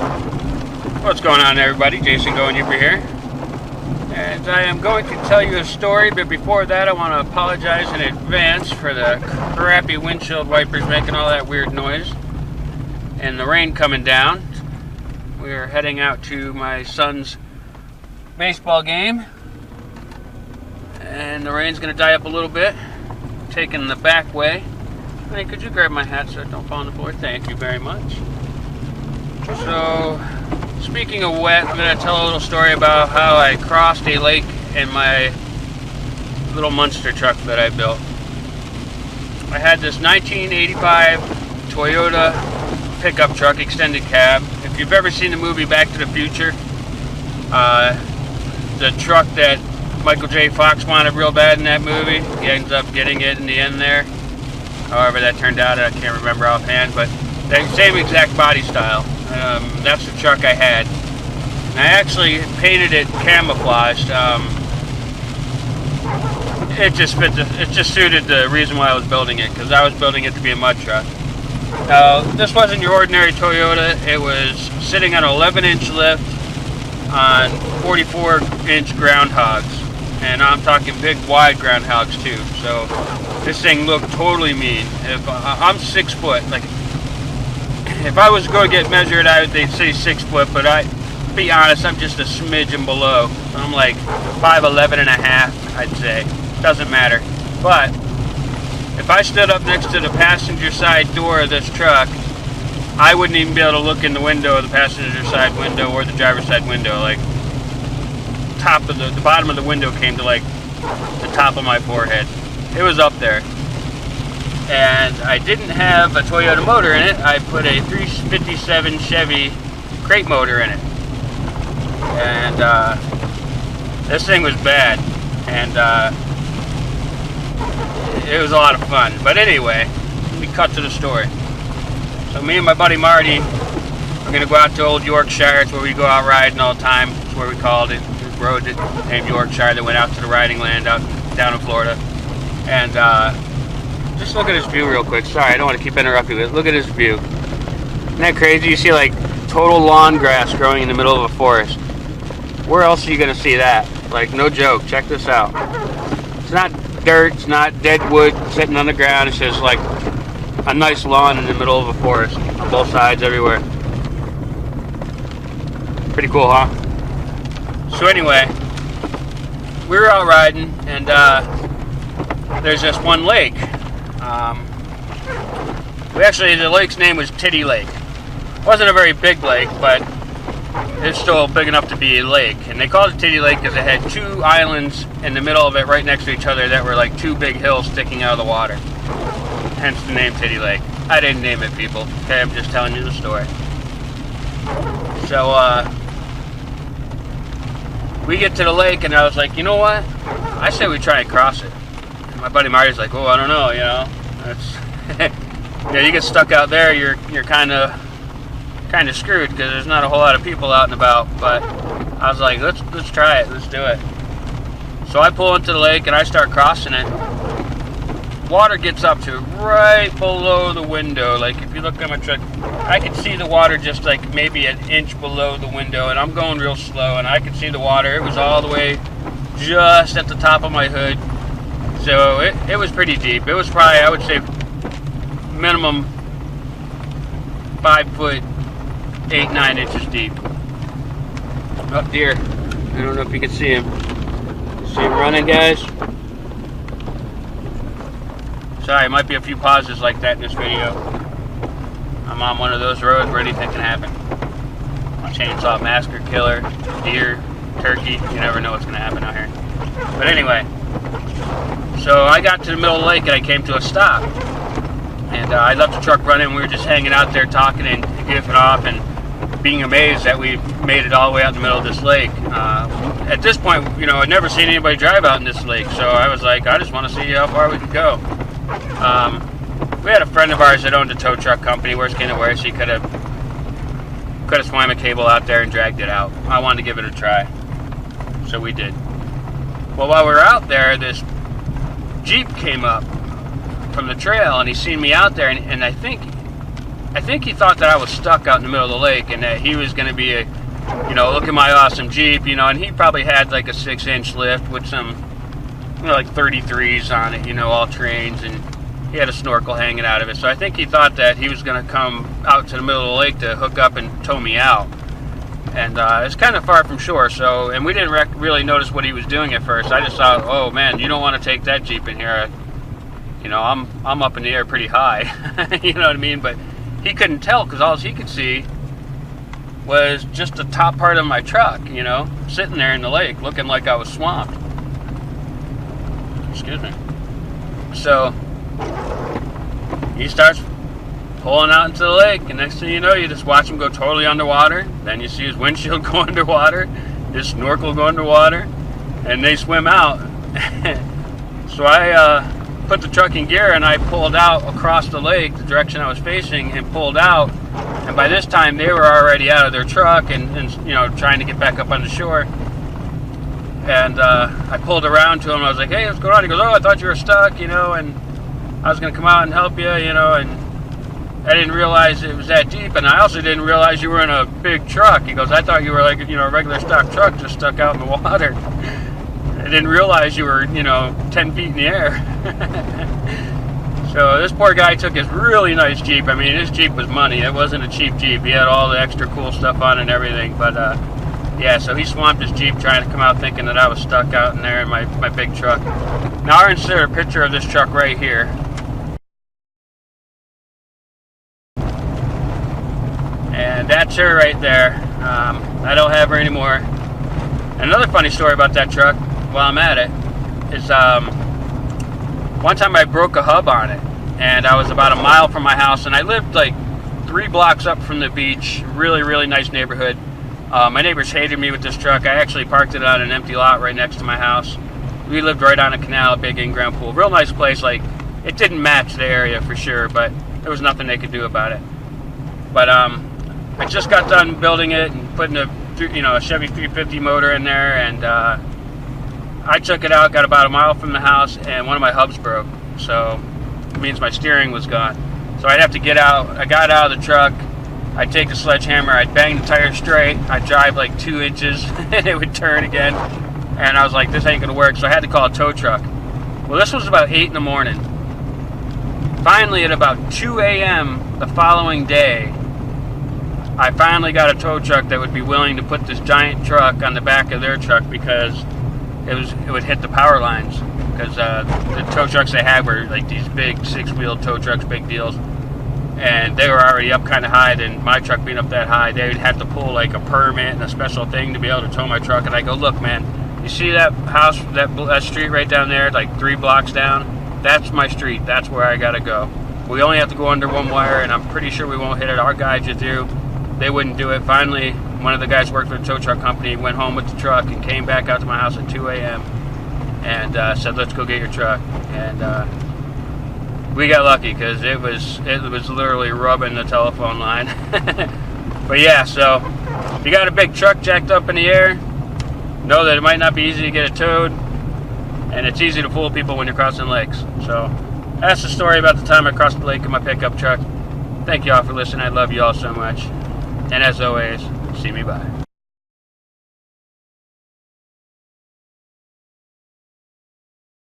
What's going on, everybody? Jason truck.Happy here, and I am going to tell you a story, but before that I want to apologize in advance for the crappy windshield wipers making all that weird noise and the rain coming down. We are heading out to my son's baseball game, and the rain's going to die up a little bit. Taking the back way. Hey, could you grab my hat so it don't fall on the floor? Thank you very much. So, speaking of wet, I'm going to tell a little story about how I crossed a lake in my little monster truck that I built. I had this 1985 Toyota pickup truck, extended cab. If you've ever seen the movie Back to the Future, the truck that Michael J. Fox wanted real bad in that movie, he ends up getting it in the end there. However that turned out, I can't remember offhand, but the same exact body style. That's the truck I had. And I actually painted it camouflaged. It just fit. It just suited the reason why I was building it, because I was building it to be a mud truck. Now, this wasn't your ordinary Toyota. It was sitting on an 11-inch lift on 44-inch groundhogs. And I'm talking big, wide groundhogs too. So this thing looked totally mean. If I'm 6 foot, like if I was going to get measured, they'd say 6 foot, but be honest, I'm just a smidgen below. I'm like 5'11" and a half, I'd say. Doesn't matter. But if I stood up next to the passenger side door of this truck, I wouldn't even be able to look in the window of the passenger side window or the driver's side window. Like, the bottom of the window came to like the top of my forehead. It was up there. And I didn't have a Toyota motor in it. I put a 357 Chevy crate motor in it. And this thing was bad. And it was a lot of fun. But anyway, we cut to the story. So me and my buddy Marty are going to go out to Old Yorkshire. It's where we go out riding all the time. It's where we called it. Road named Yorkshire that went out to the riding land out down in Florida. And just look at this view real quick. Sorry, I don't want to keep interrupting you, but look at this view. Isn't that crazy? You see like total lawn grass growing in the middle of a forest. Where else are you going to see that? Like, no joke. Check this out. It's not dirt. It's not dead wood sitting on the ground. It's just like a nice lawn in the middle of a forest on both sides, everywhere. Pretty cool, huh? So anyway, we were out riding, and there's this one lake. The lake's name was Titty Lake. It wasn't a very big lake, but it's still big enough to be a lake. And they called it Titty Lake because it had two islands in the middle of it right next to each other that were like two big hills sticking out of the water. Hence the name Titty Lake. I didn't name it, people. Okay, I'm just telling you the story. So, we get to the lake, and I was like, you know what? I say we try and cross it. And my buddy Marty's like, oh, I don't know, you know. That's you get stuck out there, you're kind of screwed because there's not a whole lot of people out and about. But I was like, let's try it, let's do it. So I pull into the lake and I start crossing it. Water gets up to right below the window. Like, if you look at my truck, I can see the water just like maybe an inch below the window, and I'm going real slow, and I could see the water. It was all the way just at the top of my hood. So it was pretty deep. It was probably, I would say, minimum 5 foot 8-9 inches deep. Up there. I don't know if you can see him. See him running, guys? Sorry, it might be a few pauses like that in this video. I'm on one of those roads where anything can happen. A chainsaw massacre, killer, deer, turkey. You never know what's going to happen out here. But anyway, so I got to the middle of the lake and I came to a stop. And I left the truck running. We were just hanging out there talking and goofing off and being amazed that we made it all the way out in the middle of this lake. At this point, you know, I'd never seen anybody drive out in this lake. So I was like, I just want to see how far we could go. We had a friend of ours that owned a tow truck company. Worst came to worst, he could have swam a cable out there and dragged it out. I wanted to give it a try, so we did. Well, while we were out there, this Jeep came up from the trail, and he seen me out there, and I think I think he thought that I was stuck out in the middle of the lake and that he was going to be a, you know, look at my awesome Jeep, you know, and he probably had like a 6-inch lift with some, you know, like 33s on it, you know, all terrains, and he had a snorkel hanging out of it. So I think he thought that he was going to come out to the middle of the lake to hook up and tow me out. And it's kind of far from shore, so, and we didn't really notice what he was doing at first. I just thought, oh man, you don't want to take that Jeep in here. You know, I'm up in the air pretty high. You know what I mean? But he couldn't tell, because all he could see was just the top part of my truck, you know, sitting there in the lake looking like I was swamped. Excuse me. So he starts pulling out into the lake, and next thing you know, you just watch him go totally underwater. Then you see his windshield go underwater, his snorkel go underwater, and they swim out. So I put the truck in gear and I pulled out across the lake the direction I was facing and pulled out. And by this time they were already out of their truck and you know, trying to get back up on the shore. And I pulled around to him. I was like, hey, what's going on? He goes, oh, I thought you were stuck, you know, and I was going to come out and help you, you know, and I didn't realize it was that deep, and I also didn't realize you were in a big truck. He goes, I thought you were like, you know, a regular stock truck just stuck out in the water. I didn't realize you were, you know, 10 feet in the air. So this poor guy took his really nice Jeep. I mean, his Jeep was money. It wasn't a cheap Jeep. He had all the extra cool stuff on and everything, but yeah, so he swamped his Jeep trying to come out thinking that I was stuck out in there in my big truck. Now I'll insert a picture of this truck right here. And that's her right there. I don't have her anymore. Another funny story about that truck, while I'm at it, is one time I broke a hub on it, and I was about a mile from my house, and I lived like 3 blocks up from the beach. Really, really nice neighborhood. My neighbors hated me with this truck. I actually parked it on an empty lot right next to my house. We lived right on a canal, a big in-ground pool. Real nice place. Like, it didn't match the area for sure, but there was nothing they could do about it. But I just got done building it and putting a Chevy 350 motor in there, and I took it out, got about a mile from the house, and one of my hubs broke. So it means my steering was gone. So I'd have to get out. I got out of the truck. I'd take the sledgehammer, I'd bang the tire straight, I'd drive like 2 inches, and it would turn again. And I was like, this ain't gonna work, so I had to call a tow truck. Well, this was about 8 in the morning. Finally, at about 2 a.m. the following day, I finally got a tow truck that would be willing to put this giant truck on the back of their truck because it would hit the power lines. Because the tow trucks they had were like these big 6-wheel tow trucks, big deals. And they were already up kind of high. Then my truck being up that high, they would have to pull like a permit and a special thing to be able to tow my truck. And I go, look, man, you see that house, that street right down there, like 3 blocks down? That's my street. That's where I gotta go. We only have to go under 1 wire, and I'm pretty sure we won't hit it. Our guide you through. They wouldn't do it. Finally, one of the guys who worked for the tow truck company went home with the truck and came back out to my house at 2 a.m. and said, let's go get your truck. And we got lucky because it was literally rubbing the telephone line. But yeah, so if you got a big truck jacked up in the air, know that it might not be easy to get it towed, and it's easy to fool people when you're crossing lakes. So that's the story about the time I crossed the lake in my pickup truck. Thank you all for listening. I love you all so much. And as always, see me bye.